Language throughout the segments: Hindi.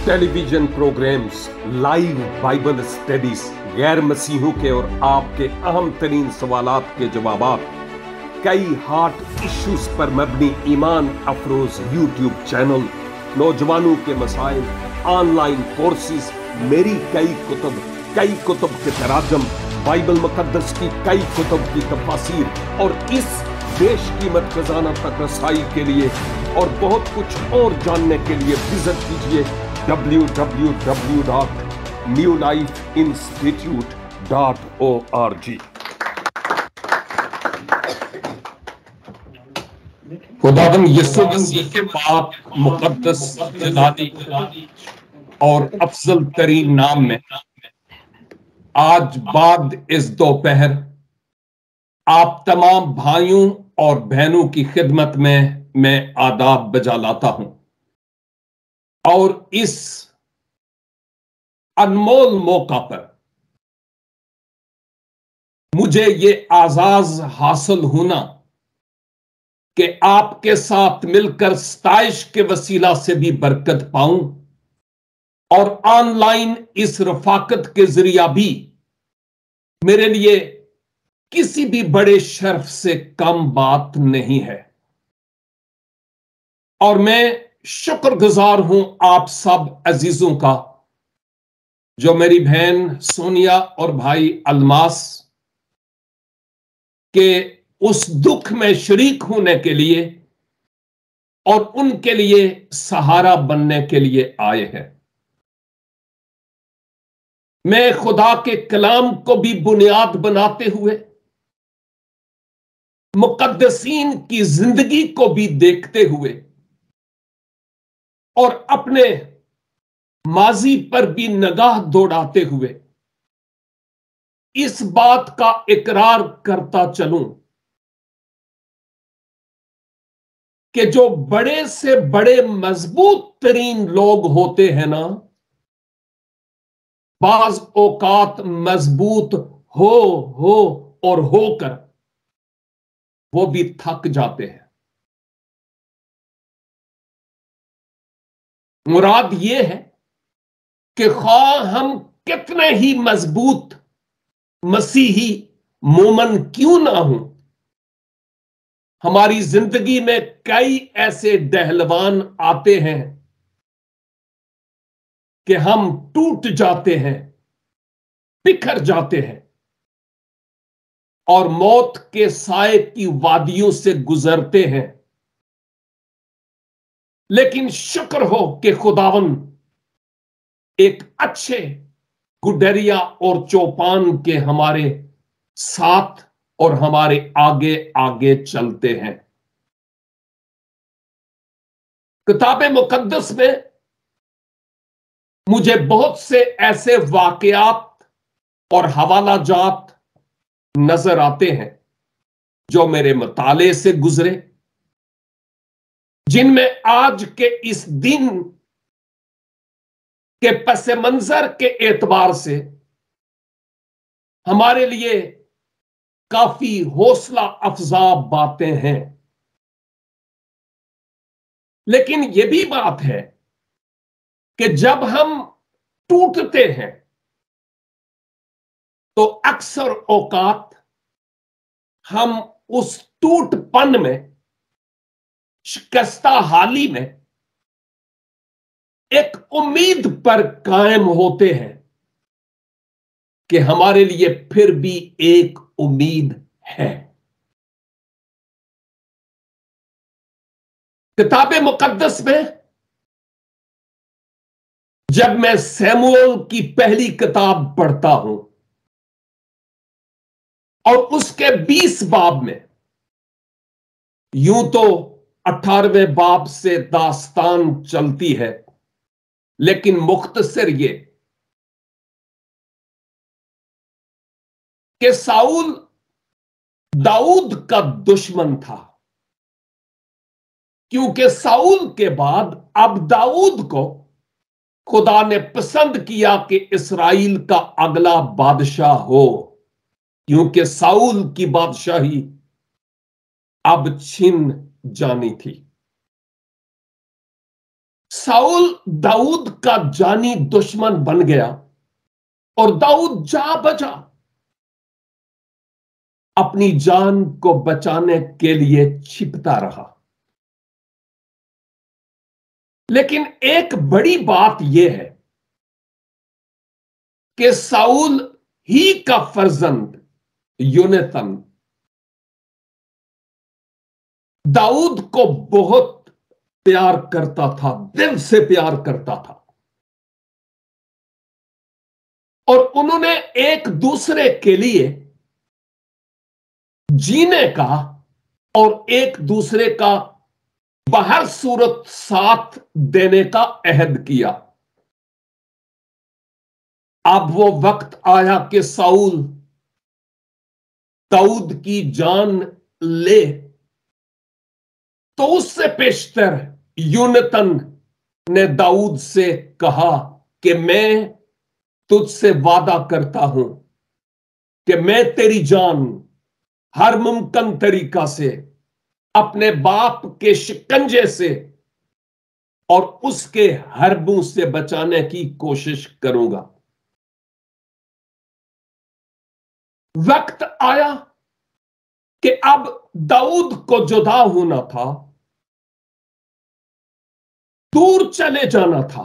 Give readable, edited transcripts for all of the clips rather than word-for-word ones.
Television programmes, live Bible studies, गैर मसीहों के और आपके अहम तरीन सवालात के जवाब, कई हार्ट इश्यूज पर मबनी ईमान अफरोज यूट्यूब चैनल, नौजवानों के मसाइल, ऑनलाइन कोर्सेज, मेरी कई कुतुब के तराजम, बाइबल मुकद्दस की कई कुतुब की तफासीर और इस बेशकीमत खजाना तक रसाई के लिए और बहुत कुछ और जानने के लिए विजिट कीजिए www.newlifeinstitute.org। खुदावंद यीशु मसीह के पाक मुकद्दस जलाली और अफजल तरीन नाम में आज बाद इस दोपहर आप तमाम भाइयों और बहनों की खिदमत में मैं आदाब बजा लाता हूं और इस अनमोल मौका पर मुझे ये आजाज हासिल होना कि आपके साथ मिलकर सताइश के वसीला से भी बरकत पाऊं और ऑनलाइन इस रफाकत के जरिया भी मेरे लिए किसी भी बड़े शर्फ से कम बात नहीं है। और मैं शुक्रगुजार हूं आप सब अजीजों का जो मेरी बहन सोनिया और भाई अलमास के उस दुख में शरीक होने के लिए और उनके लिए सहारा बनने के लिए आए हैं। मैं खुदा के कलाम को भी बुनियाद बनाते हुए मुकद्दसीन की जिंदगी को भी देखते हुए और अपने माजी पर भी निगाह दौड़ाते हुए इस बात का इकरार करता चलूं कि जो बड़े से बड़े मजबूत तरीन लोग होते हैं ना, बाज औकात मजबूत हो और होकर वो भी थक जाते हैं। मुराद ये है कि ख्वाह हम कितने ही मजबूत मसीही मोमन क्यों ना हो, हमारी जिंदगी में कई ऐसे डहलवान आते हैं कि हम टूट जाते हैं, बिखर जाते हैं और मौत के साए की वादियों से गुजरते हैं। लेकिन शुक्र हो कि खुदावन एक अच्छे गुडरिया और चौपान के हमारे साथ और हमारे आगे आगे चलते हैं। किताबे मुकद्दस में मुझे बहुत से ऐसे वाकयात और हवाला जात नजर आते हैं जो मेरे मुताले से गुजरे, जिनमें आज के इस दिन के पस मंजर के एतबार से हमारे लिए काफी हौसला अफजा बातें हैं। लेकिन यह भी बात है कि जब हम टूटते हैं तो अक्सर औकात हम उस टूटपन में, शिकस्ता हाली में एक उम्मीद पर कायम होते हैं कि हमारे लिए फिर भी एक उम्मीद है। किताबे मुकद्दस में जब मैं सैमुएल की पहली किताब पढ़ता हूं और उसके 20 बाब में, यूं तो 18वें बाब से दास्तान चलती है, लेकिन मुख्तसर ये कि साउल दाऊद का दुश्मन था, क्योंकि साउल के बाद अब दाऊद को खुदा ने पसंद किया कि इस्राइल का अगला बादशाह हो, क्योंकि साउल की बादशाही अब छिन जानी थी। साउल दाऊद का जानी दुश्मन बन गया और दाऊद जा बचा। अपनी जान को बचाने के लिए छिपता रहा। लेकिन एक बड़ी बात यह है कि साउल ही का फर्जंद योनातान दाऊद को बहुत प्यार करता था, दिल से प्यार करता था, और उन्होंने एक दूसरे के लिए जीने का और एक दूसरे का बहर सूरत साथ देने का अहद किया। अब वो वक्त आया कि साउल दाऊद की जान ले, तो उससे पेशतर योनातान ने दाऊद से कहा कि मैं तुझसे वादा करता हूं कि मैं तेरी जान हर मुमकिन तरीका से अपने बाप के शिकंजे से और उसके हरबों से बचाने की कोशिश करूंगा। वक्त आया कि अब दाऊद को जुदा होना था, दूर चले जाना था।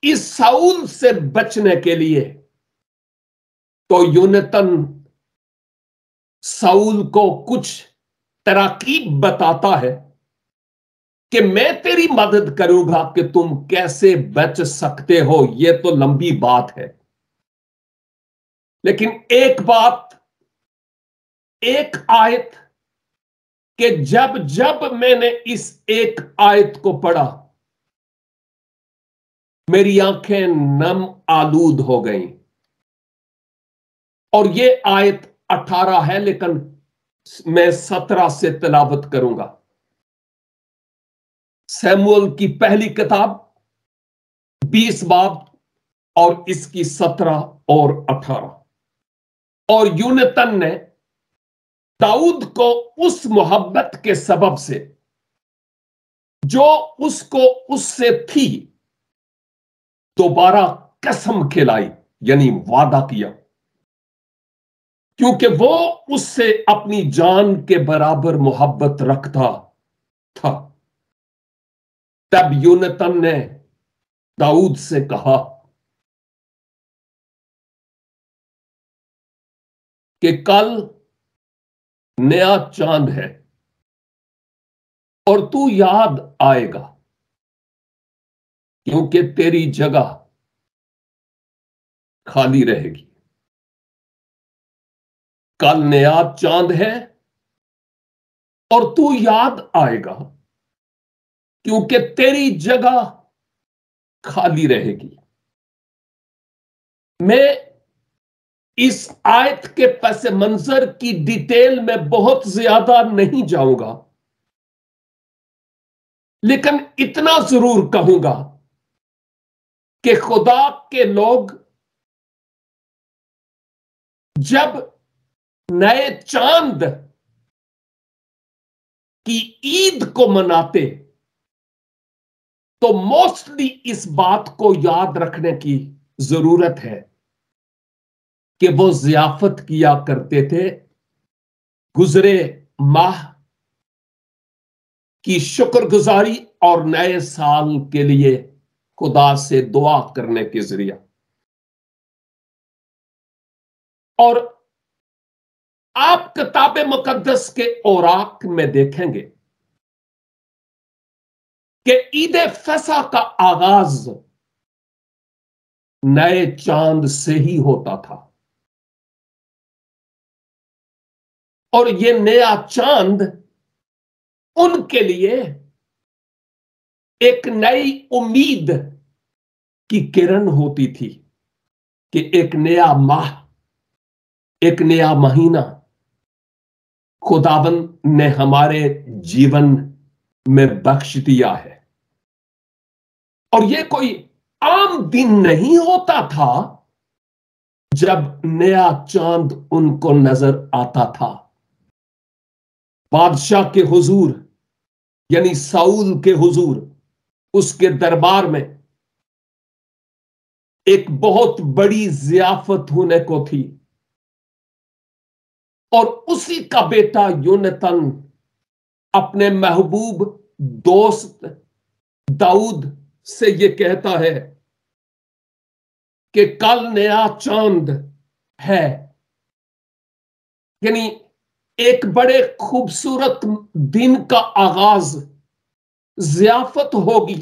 इस साउल से बचने के लिए तो योनातान साउल को कुछ तरकीब बताता है कि मैं तेरी मदद करूंगा कि तुम कैसे बच सकते हो। यह तो लंबी बात है, लेकिन एक बात, एक आयत कि जब जब मैंने इस एक आयत को पढ़ा मेरी आंखें नम आलूद हो गईं। और यह आयत 18 है, लेकिन मैं 17 से तिलावत करूंगा। शमूएल की पहली किताब 20 बाब और इसकी 17 और 18। और योनातान ने दाऊद को उस मोहब्बत के सबब से जो उसको उससे थी दोबारा कसम खिलाई, यानी वादा किया, क्योंकि वो उससे अपनी जान के बराबर मोहब्बत रखता था। तब योनातान ने दाऊद से कहा कि कल नया चांद है और तू याद आएगा, क्योंकि तेरी जगह खाली रहेगी। कल नया चांद है और तू याद आएगा, क्योंकि तेरी जगह खाली रहेगी। मैं इस आयत के पस मंजर की डिटेल में बहुत ज्यादा नहीं जाऊंगा, लेकिन इतना जरूर कहूंगा कि खुदा के लोग जब नए चांद की ईद को मनाते तो मोस्टली इस बात को याद रखने की जरूरत है कि वो जियाफत किया करते थे गुजरे माह की शुक्रगुजारी और नए साल के लिए खुदा से दुआ करने के जरिए। और आप किताब मुकद्दस के औराक में देखेंगे कि ईद फसा का आगाज नए चांद से ही होता था, और यह नया चांद उनके लिए एक नई उम्मीद की किरण होती थी कि एक नया माह, एक नया महीना खुदावंद ने हमारे जीवन में बख्श दिया है। और यह कोई आम दिन नहीं होता था जब नया चांद उनको नजर आता था। बादशाह के हुजूर यानी साउल के हुजूर उसके दरबार में एक बहुत बड़ी जियाफत होने को थी और उसी का बेटा योनातान अपने महबूब दोस्त दाऊद से यह कहता है कि कल नया चांद है, यानी एक बड़े खूबसूरत दिन का आगाज, जियाफत होगी,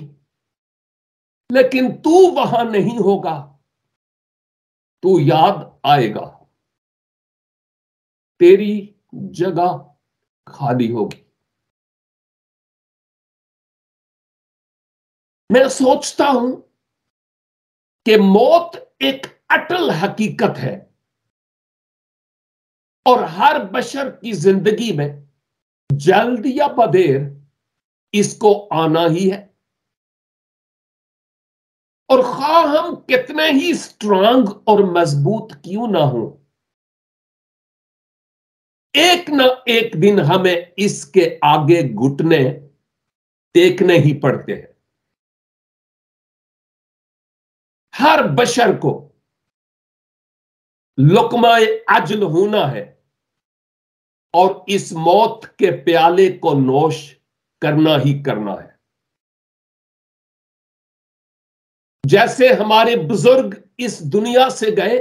लेकिन तू वहां नहीं होगा, तू याद आएगा, तेरी जगह खाली होगी। मैं सोचता हूं कि मौत एक अटल हकीकत है और हर बशर की जिंदगी में जल्द या बदेर इसको आना ही है। और खा हम कितने ही स्ट्रांग और मजबूत क्यों ना हो, एक ना एक दिन हमें इसके आगे घुटने टेकने ही पड़ते हैं। हर बशर को लुकमाए अजल होना है और इस मौत के प्याले को नोश करना ही करना है। जैसे हमारे बुजुर्ग इस दुनिया से गए,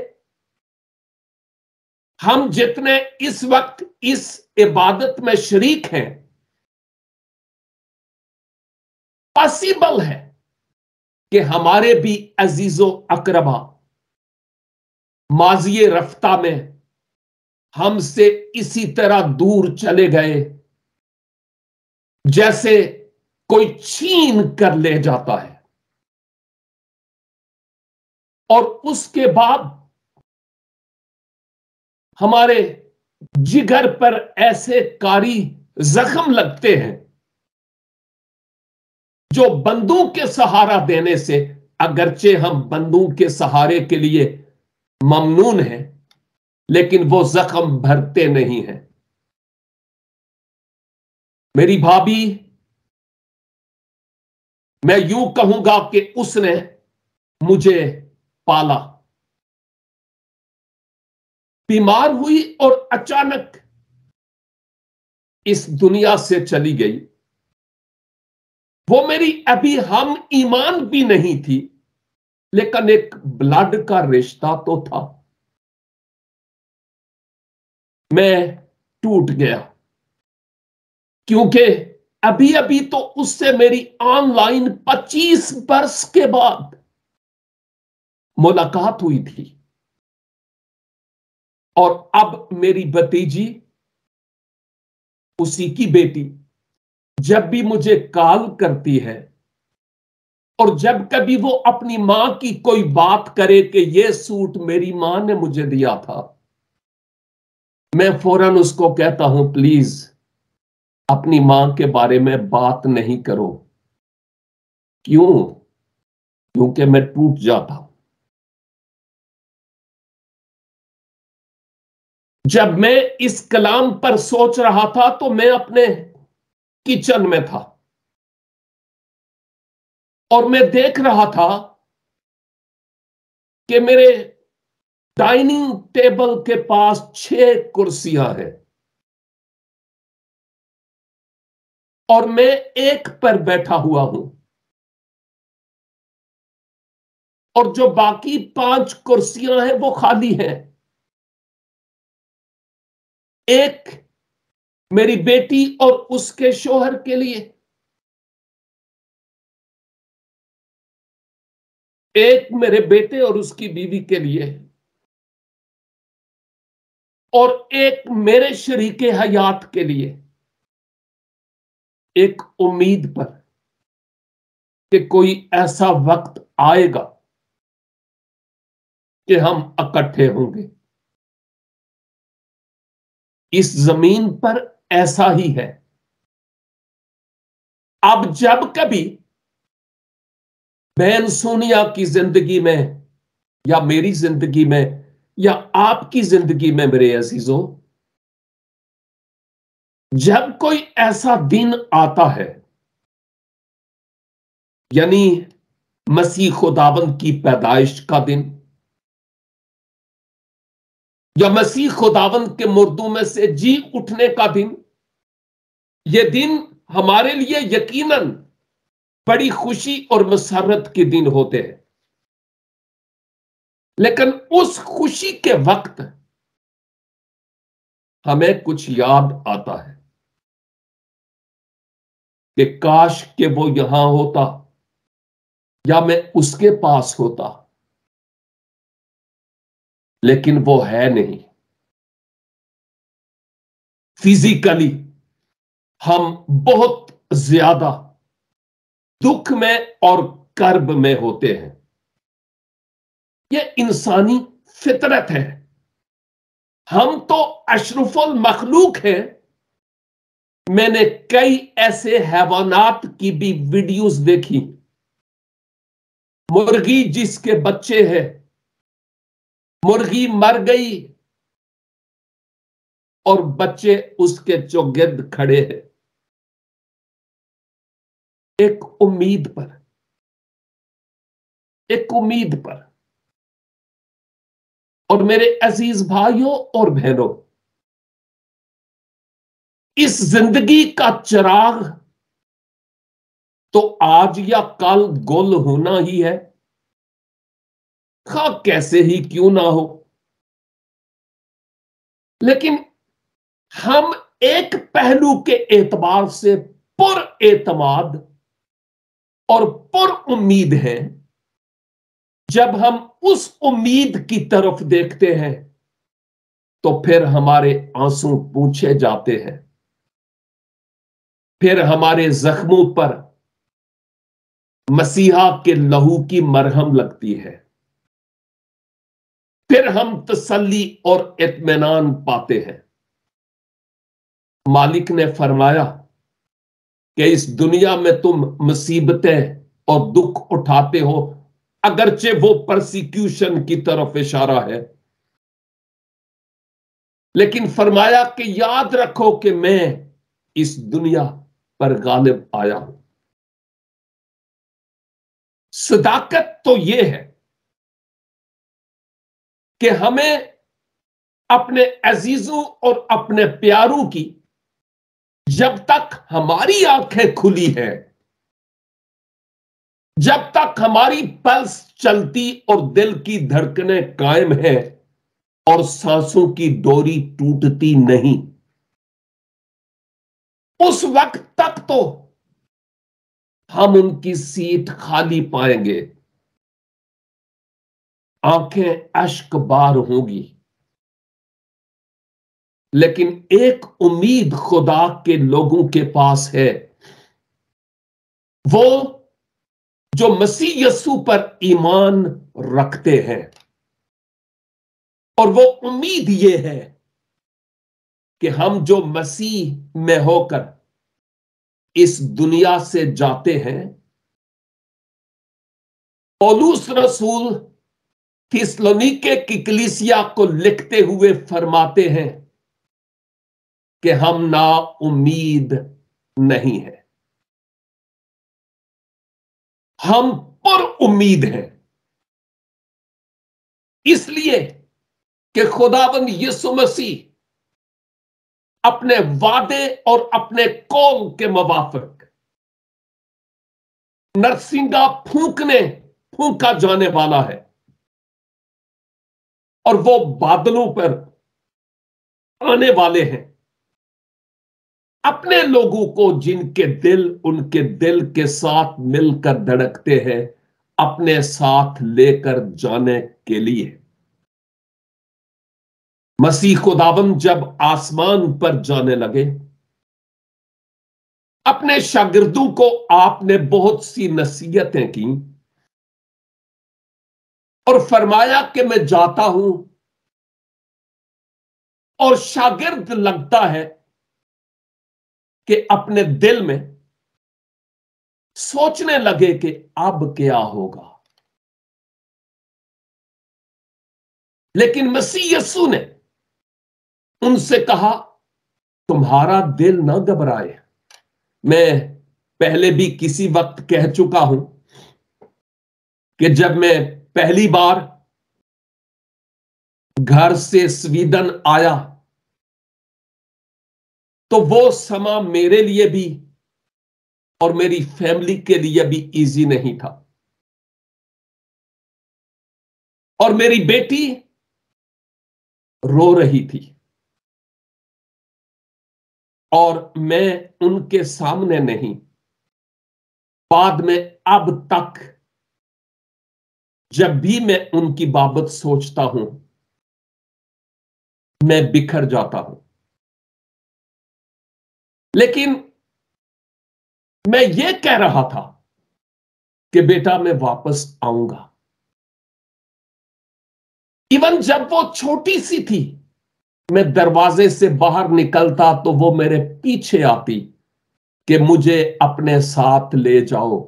हम जितने इस वक्त इस इबादत में शरीक हैं, पॉसिबल है कि हमारे भी अजीजो अकरबा माजिए रफ्ता में हमसे इसी तरह दूर चले गए जैसे कोई छीन कर ले जाता है, और उसके बाद हमारे जिगर पर ऐसे कारी जख्म लगते हैं जो बंदूक के सहारा देने से, अगरचे हम बंदूक के सहारे के लिए ममनून हैं, लेकिन वो जख्म भरते नहीं हैं। मेरी भाभी, मैं यूं कहूंगा कि उसने मुझे पाला, बीमार हुई और अचानक इस दुनिया से चली गई। वो मेरी अभी हम ईमान भी नहीं थी, लेकिन एक ब्लड का रिश्ता तो था। मैं टूट गया क्योंकि अभी अभी तो उससे मेरी ऑनलाइन 25 बरस के बाद मुलाकात हुई थी, और अब मेरी भतीजी, उसी की बेटी, जब भी मुझे कॉल करती है और जब कभी वो अपनी मां की कोई बात करे कि ये सूट मेरी मां ने मुझे दिया था, मैं फौरन उसको कहता हूं प्लीज अपनी मां के बारे में बात नहीं करो। क्यों? क्योंकि मैं टूट जाता हूं। जब मैं इस कलाम पर सोच रहा था तो मैं अपने किचन में था और मैं देख रहा था कि मेरे डाइनिंग टेबल के पास 6 कुर्सियां हैं और मैं एक पर बैठा हुआ हूं, और जो बाकी 5 कुर्सियां हैं वो खाली हैं। एक मेरी बेटी और उसके शोहर के लिए, एक मेरे बेटे और उसकी बीवी के लिए, और एक मेरे शरीके हयात के लिए, एक उम्मीद पर कि कोई ऐसा वक्त आएगा कि हम इकट्ठे होंगे। इस जमीन पर ऐसा ही है। अब जब कभी बहन सोनिया की जिंदगी में या मेरी जिंदगी में या आपकी जिंदगी में, मेरे अजीजों, जब कोई ऐसा दिन आता है यानी मसीह खुदावंद की पैदाइश का दिन, या मसीह खुदावंद के मुर्दों में से जी उठने का दिन। यह दिन हमारे लिए यकीनन बड़ी खुशी और मसरत के दिन होते हैं, लेकिन उस खुशी के वक्त हमें कुछ याद आता है कि काश के वो यहां होता या मैं उसके पास होता, लेकिन वो है नहीं। फिजिकली हम बहुत ज्यादा दुख में और कर्ब में होते हैं। यह इंसानी फितरत है। हम तो अशरफुल मखलूक हैं। मैंने कई ऐसे हैवानात की भी वीडियोस देखी, मुर्गी जिसके बच्चे हैं, मुर्गी मर गई और बच्चे उसके चौगिर्द खड़े हैं, एक उम्मीद पर, एक उम्मीद पर। और मेरे अजीज भाइयों और बहनों, इस जिंदगी का चिराग तो आज या कल गुल होना ही है, खा कैसे ही क्यों ना हो। लेकिन हम एक पहलू के एतबार से पुर एतमाद और पुर उम्मीद हैं। जब हम उस उम्मीद की तरफ देखते हैं तो फिर हमारे आंसू पूछे जाते हैं, फिर हमारे जख्मों पर मसीहा के लहू की मरहम लगती है, फिर हम तसल्ली और इत्मीनान पाते हैं। मालिक ने फरमाया कि इस दुनिया में तुम मुसीबतें और दुख उठाते हो, अगरचे वो परसिक्यूशन की तरफ इशारा है, लेकिन फरमाया कि याद रखो कि मैं इस दुनिया पर गालिब आया हूं। सदाकत तो यह है कि हमें अपने अजीजों और अपने प्यारों की जब तक हमारी आंखें खुली हैं, जब तक हमारी पल्स चलती और दिल की धड़कनें कायम है और सांसों की डोरी टूटती नहीं, उस वक्त तक तो हम उनकी सीट खाली पाएंगे, आंखें अश्क बार होंगी। लेकिन एक उम्मीद खुदा के लोगों के पास है, वो जो मसीह यस्सु पर ईमान रखते हैं। और वो उम्मीद ये है कि हम जो मसीह में होकर इस दुनिया से जाते हैं, पौलुस रसूल थिस्सलुनीके की कलीसिया को लिखते हुए फरमाते हैं कि हम ना उम्मीद नहीं है, हम पर उम्मीद हैं। इसलिए कि खुदावंद यीशु मसीह अपने वादे और अपने कौल के मुवाफिक नरसिंगा फूंका जाने वाला है, और वो बादलों पर आने वाले हैं अपने लोगों को जिनके दिल उनके दिल के साथ मिलकर धड़कते हैं, अपने साथ लेकर जाने के लिए। मसीह खुदावंद जब आसमान पर जाने लगे, अपने शागिर्दों को आपने बहुत सी नसीहतें की और फरमाया कि मैं जाता हूं, और शागिर्द लगता है कि अपने दिल में सोचने लगे कि अब क्या होगा। लेकिन मसीह यस्सु ने उनसे कहा, तुम्हारा दिल ना घबराए। मैं पहले भी किसी वक्त कह चुका हूं कि जब मैं पहली बार घर से स्वीडन आया तो वो समा मेरे लिए भी और मेरी फैमिली के लिए भी इजी नहीं था। और मेरी बेटी रो रही थी और मैं उनके सामने नहीं, बाद में अब तक जब भी मैं उनकी बाबत सोचता हूं मैं बिखर जाता हूं। लेकिन मैं ये कह रहा था कि बेटा मैं वापस आऊंगा। इवन जब वो छोटी सी थी, मैं दरवाजे से बाहर निकलता तो वो मेरे पीछे आती कि मुझे अपने साथ ले जाओ।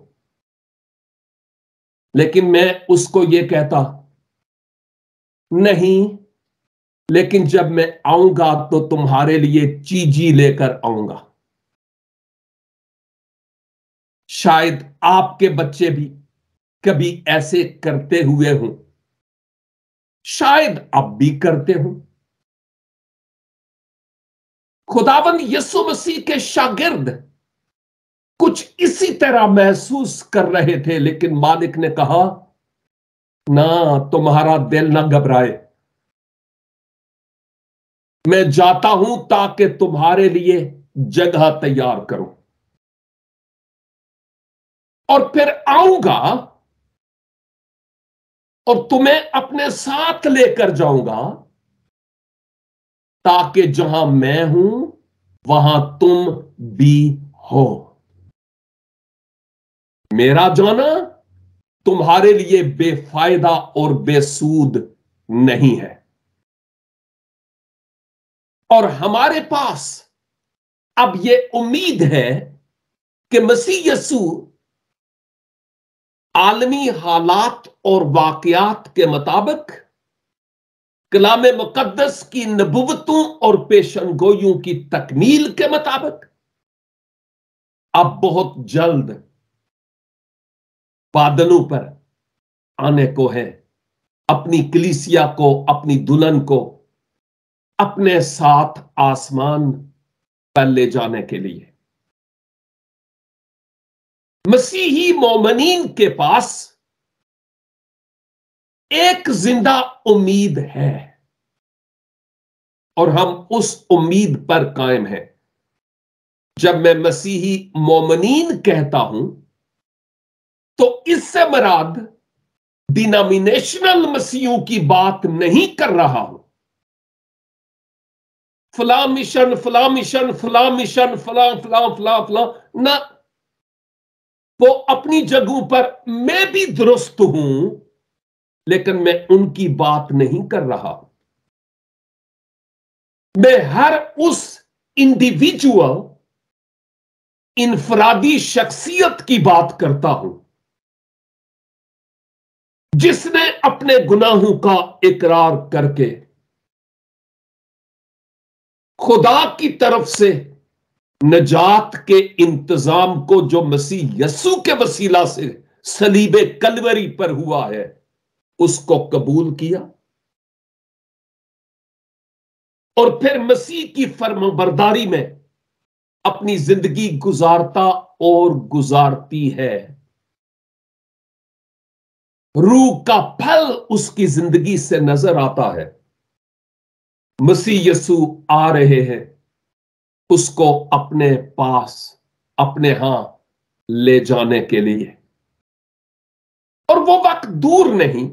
लेकिन मैं उसको ये कहता नहीं, लेकिन जब मैं आऊंगा तो तुम्हारे लिए चीजी लेकर आऊंगा। शायद आपके बच्चे भी कभी ऐसे करते हुए हों, शायद अब भी करते हों। खुदावंद यीशु मसीह के शागिर्द कुछ इसी तरह महसूस कर रहे थे, लेकिन मालिक ने कहा ना, तुम्हारा दिल ना घबराए, मैं जाता हूं ताकि तुम्हारे लिए जगह तैयार करूं और फिर आऊंगा और तुम्हें अपने साथ लेकर जाऊंगा ताकि जहां मैं हूं वहां तुम भी हो। मेरा जाना तुम्हारे लिए बेफायदा और बेसूद नहीं है। और हमारे पास अब यह उम्मीद है कि मसीह यीशु आलमी हालात और वाकयात के मुताबिक कलाम मुकद्दस की नबुवतों और पेशनगोइयों की तकमील के मुताबिक अब बहुत जल्द बादलों पर आने को है, अपनी कलीसिया को, अपनी दुल्हन को अपने साथ आसमान पर ले जाने के लिए। मसीही मोमिनीन के पास एक जिंदा उम्मीद है और हम उस उम्मीद पर कायम हैं। जब मैं मसीही मोमिनीन कहता हूं तो इससे मुराद डिनोमिनेशनल मसीहों की बात नहीं कर रहा हूं। फला मिशन, फला मिशन, फला मिशन, फला फला फला फला ना, वो अपनी जगहों पर मैं भी दुरुस्त हूं, लेकिन मैं उनकी बात नहीं कर रहा। मैं हर उस इंडिविजुअल इनफरादी शख्सियत की बात करता हूं जिसने अपने गुनाहों का इकरार करके खुदा की तरफ से नजात के इंतजाम को जो मसीह यस्सु के वसीला से सलीबे कलवरी पर हुआ है उसको कबूल किया और फिर मसीह की फर्माबरदारी में अपनी जिंदगी गुजारता और गुजारती है। रूह का फल उसकी जिंदगी से नजर आता है। मसीह यस्सु आ रहे हैं उसको अपने पास, अपने यहां ले जाने के लिए। और वो वक्त दूर नहीं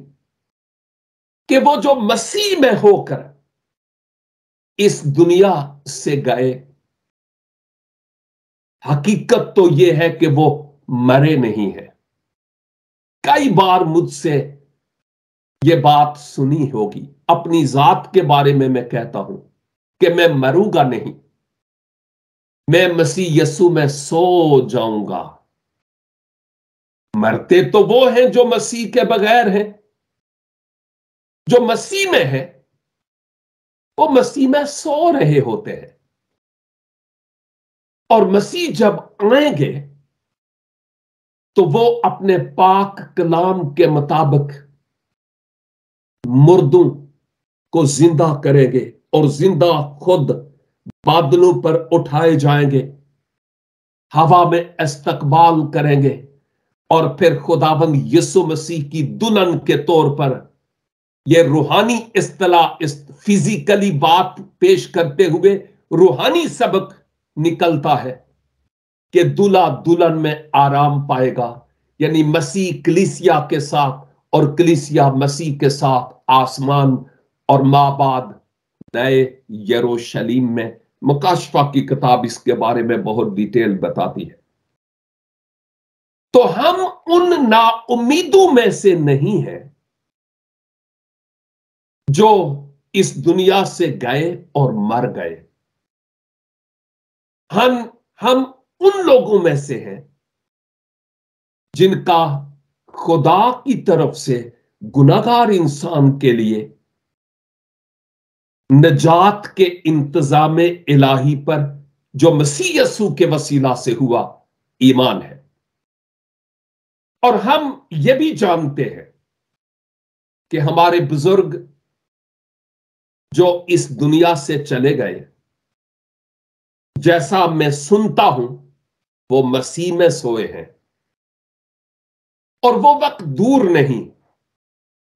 कि वो जो मसीह में होकर इस दुनिया से गए, हकीकत तो यह है कि वो मरे नहीं है। कई बार मुझसे ये बात सुनी होगी। अपनी जात के बारे में मैं कहता हूं कि मैं मरूंगा नहीं, मैं मसीह यस्सु में सो जाऊंगा। मरते तो वो हैं जो मसीह के बगैर हैं, जो मसीह में है वो मसीह में सो रहे होते हैं। और मसीह जब आएंगे तो वो अपने पाक कलाम के मुताबिक मुर्दों को जिंदा करेंगे और जिंदा खुद बादलों पर उठाए जाएंगे, हवा में इस्तकबाल करेंगे और फिर खुदावंद यीशु मसीह की दुल्हन के तौर पर यह रूहानी इस्तिलाह, इस फिजिकली बात पेश करते हुए रूहानी सबक निकलता है कि दूल्हा दुल्हन में आराम पाएगा, यानी मसीह कलीसिया के साथ और कलीसिया मसीह के साथ आसमान और माबाद नए यरूशलेम में। मुकाशफा की किताब इसके बारे में बहुत डिटेल बताती है। तो हम उन नाउम्मीदों में से नहीं हैं जो इस दुनिया से गए और मर गए। हम उन लोगों में से हैं जिनका खुदा की तरफ से गुनाहगार इंसान के लिए नजात के इंतजाम इलाही पर जो मसीह यीशु के वसीला से हुआ ईमान है। और हम ये भी जानते हैं कि हमारे बुजुर्ग जो इस दुनिया से चले गए, जैसा मैं सुनता हूं वो मसीह में सोए हैं और वो वक्त दूर नहीं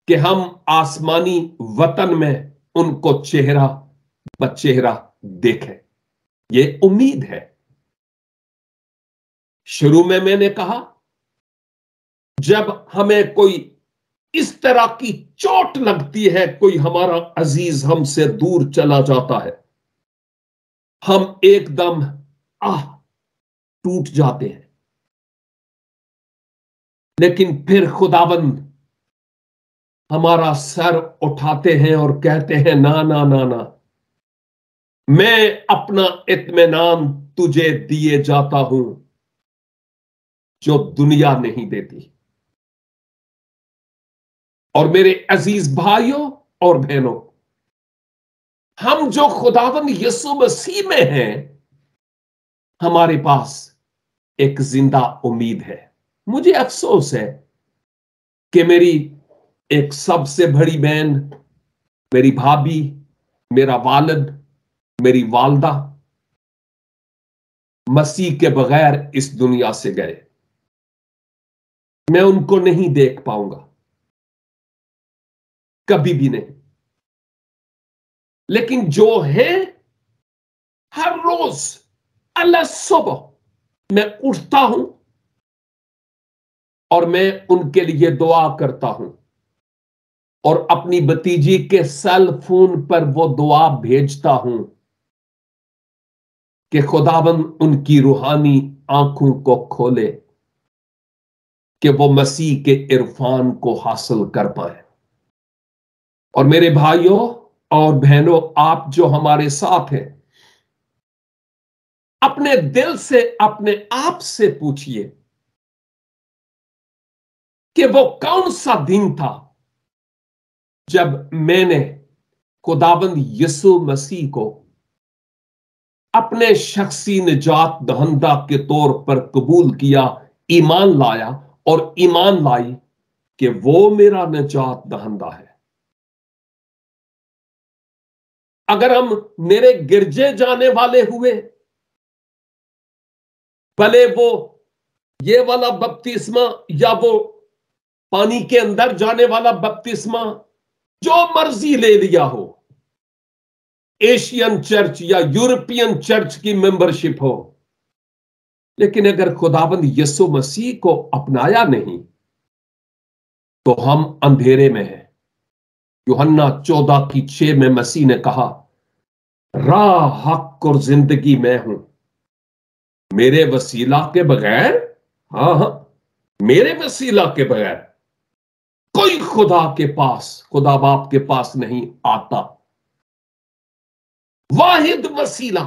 कि हम आसमानी वतन में उनको चेहरा ब चेहरा देखें। ये उम्मीद है। शुरू में मैंने कहा, जब हमें कोई इस तरह की चोट लगती है, कोई हमारा अजीज हमसे दूर चला जाता है, हम एकदम टूट जाते हैं। लेकिन फिर खुदाबंद हमारा सर उठाते हैं और कहते हैं, ना ना ना ना, मैं अपना इत्मीनान तुझे दिए जाता हूं जो दुनिया नहीं देती। और मेरे अजीज भाइयों और बहनों, हम जो खुदावंद यीशु मसीह में हैं, हमारे पास एक जिंदा उम्मीद है। मुझे अफसोस है कि मेरी एक सबसे बड़ी बहन, मेरी भाभी, मेरा वालिद, मेरी वालदा मसीह के बगैर इस दुनिया से गए। मैं उनको नहीं देख पाऊंगा, कभी भी नहीं। लेकिन जो है, हर रोज अल्लाह सुबह मैं उठता हूं और मैं उनके लिए दुआ करता हूं और अपनी भतीजी के सेल फोन पर वो दुआ भेजता हूं कि खुदावंद उनकी रूहानी आंखों को खोले कि वो मसीह के इरफान को हासिल कर पाए। और मेरे भाइयों और बहनों, आप जो हमारे साथ हैं, अपने दिल से अपने आप से पूछिए कि वो कौन सा दिन था जब मैंने खुदाबंद यीशु मसीह को अपने शख्सी निजात दहंदा के तौर पर कबूल किया, ईमान लाया और ईमान लाई कि वो मेरा निजात दहंदा है। अगर हम मेरे गिरजे जाने वाले हुए, भले वो ये वाला बपतिस्मा या वो पानी के अंदर जाने वाला बपतिस्मा जो मर्जी ले लिया हो, एशियन चर्च या यूरोपियन चर्च की मेंबरशिप हो, लेकिन अगर खुदाबंद यीशु मसीह को अपनाया नहीं तो हम अंधेरे में हैं। यूहन्ना 14:6 में मसीह ने कहा, राह, हक और जिंदगी मैं हूं, मेरे वसीला के बगैर, हां, मेरे वसीला के बगैर कोई खुदा के पास, खुदा बाप के पास नहीं आता। वाहिद वसीला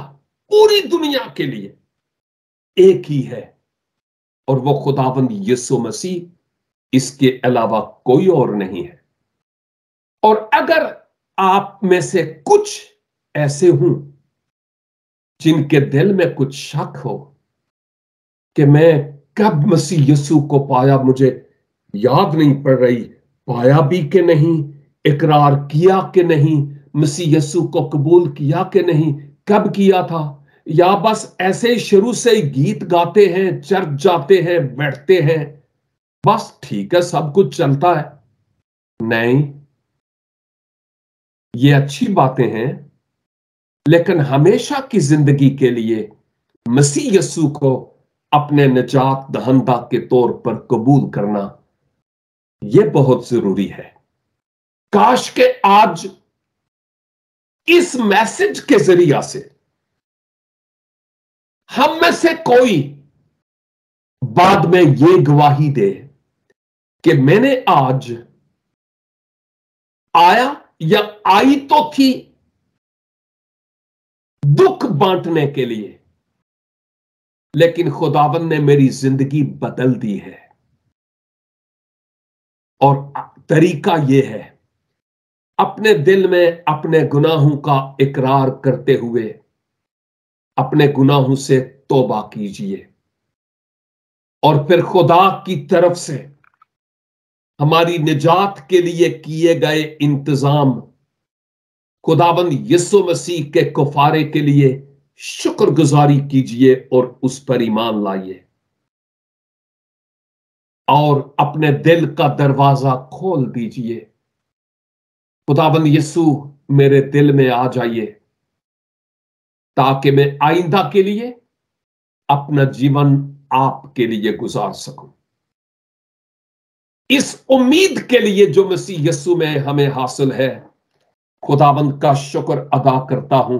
पूरी दुनिया के लिए एक ही है और वो खुदावंद यीशु मसीह, इसके अलावा कोई और नहीं है। और अगर आप में से कुछ ऐसे हों जिनके दिल में कुछ शक हो कि मैं कब मसीह यीशु को पाया मुझे याद नहीं पड़ रही, पाया भी कि नहीं, इकरार किया कि नहीं, मसीह यीशु को कबूल किया कि नहीं, कब किया था, या बस ऐसे शुरू से ही गीत गाते हैं, चर्च जाते हैं, बैठते हैं, बस ठीक है सब कुछ चलता है। नहीं, ये अच्छी बातें हैं, लेकिन हमेशा की जिंदगी के लिए मसीह यीशु को अपने निजात दहंदा के तौर पर कबूल करना यह बहुत जरूरी है। काश के आज इस मैसेज के जरिया से हम में से कोई बाद में यह गवाही दे कि मैंने आज आया या आई तो थी दुख बांटने के लिए, लेकिन खुदावन ने मेरी जिंदगी बदल दी है। और तरीका यह है, अपने दिल में अपने गुनाहों का इकरार करते हुए अपने गुनाहों से तौबा कीजिए, और फिर खुदा की तरफ से हमारी निजात के लिए किए गए इंतजाम, खुदाबंद यीशु मसीह के कुफारे के लिए शुक्रगुजारी कीजिए और उस पर ईमान लाइए, और अपने दिल का दरवाजा खोल दीजिए। खुदाबंद यीशु मेरे दिल में आ जाइए, ताकि मैं आइंदा के लिए अपना जीवन आपके लिए गुजार सकूं। इस उम्मीद के लिए जो मसीह यीशु में हमें हासिल है, खुदाबंद का शुक्र अदा करता हूं।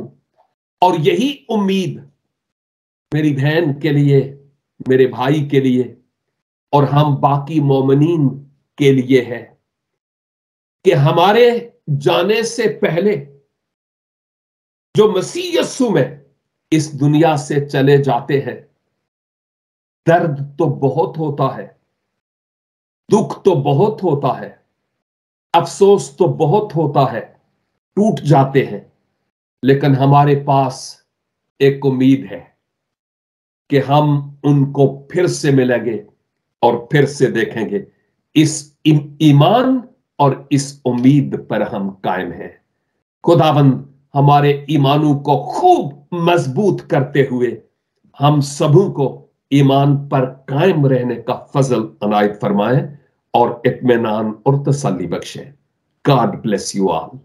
और यही उम्मीद मेरी बहन के लिए, मेरे भाई के लिए और हम बाकी मोमिनीन के लिए है कि हमारे जाने से पहले जो मसीह यीशु में इस दुनिया से चले जाते हैं, दर्द तो बहुत होता है, दुख तो बहुत होता है, अफसोस तो बहुत होता है, टूट जाते हैं, लेकिन हमारे पास एक उम्मीद है कि हम उनको फिर से मिलेंगे और फिर से देखेंगे। इस ईमान और इस उम्मीद पर हम कायम हैं। खुदावंद हमारे ईमानों को खूब मजबूत करते हुए हम सबों को ईमान पर कायम रहने का फजल अनायत फरमाए और इत्मीनान और तसल्ली बख्शे। God bless you all.